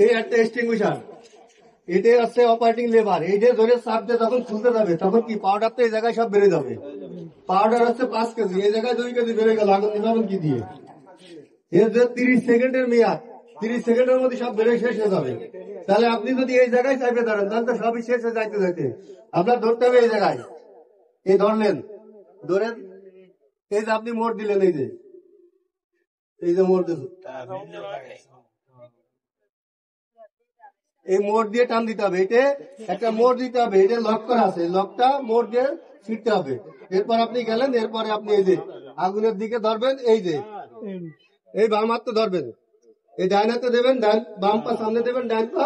এই একটা এক্সটিংগুইশার, এটাই হচ্ছে অপারেটিং লেবার। এই যে ধরে চাপ দিয়ে যখন খুলতে যাবে তখন কি পাউডার তো এই জায়গায় সব বেড়ে যাবে। পাউডার হচ্ছে 5 কেজি, এই জায়গায় 2 কেজি বেড়ে গেল, আগুন নিভাবেন কি দিয়ে? এর যে 30 সেকেন্ডের মেয়াদ, 30 সেকেন্ডের মধ্যে সব বেড়ে শেষ হয়ে যাবে। তাহলে আপনি যদি এই জায়গায় চাইবে ধরেন তাহলে তো সবই শেষ হয়ে যাইতে যাইতে আপনার ধরতে হবে এই জায়গায়। এই ধরলেন, ধরেন এই যে আপনি মোড় দিলেন, এই যে মোড় দিলেন, এই মোড় দিয়ে টান দিতে হবে। এটা একটা মোড় দিতে হবে, এটা লক করা আছে, লকটা মোড় দিয়ে ফিরতে হবে। এরপর আপনি গেলেন, এরপরে আপনি এই যে আগুনের দিকে ধরবেন, এই যে এই বাম হাতে ধরবেন, এই ডাইন হাতে দেবেন, বাম পা সামনে দেবেন, ডাইন পা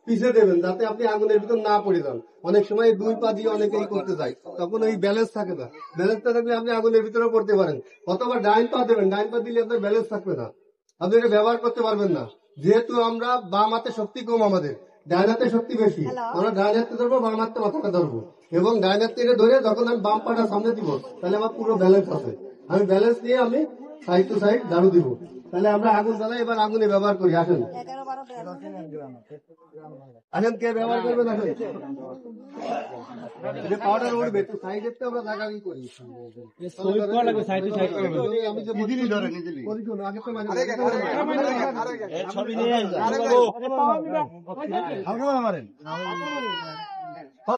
পিছিয়ে দেবেন, যাতে আপনি আগুনের ভিতর না পড়ে যান। অনেক সময় 2 পা দিয়ে অনেকেই করতে যায়, তখন ওই ব্যালেন্স থাকে না। ব্যালেন্সটা থাকলে আপনি আগুনের ভিতরে পড়তে পারেন। অথবা ডাইন পা দেবেন, ডাইন পা দিলে আপনার ব্যালেন্স থাকবে না, আপনি এটা ব্যবহার করতে পারবেন না। যেহেতু আমরা বাম হাতে শক্তি কম, আমাদের ডাইন হাতে শক্তি বেশি, আমরা ডাইন হাতে ধরবো, বাম হাতে মাথাটা ধরবো, এবং ডাইন হাত থেকে ধরে যখন আমি বাম পাটা সামনে দিব তাহলে আমার পুরো ব্যালেন্স আছে। আমি ব্যালেন্স নিয়ে আমি সাইড টু সাইড ঝাড়ু দিব। তাহলে আমরা আগুন জ্বালাই, এবার আগুনে ব্যবহার করি। আসেন আসেন, কে ব্যবহার করবেন? আসেন, যে পাউডার উঠবে তো সাইডের তো আমরা লাগাই করি। আমি যে বুঝিনি ধরে নিজেই আগে তো মানে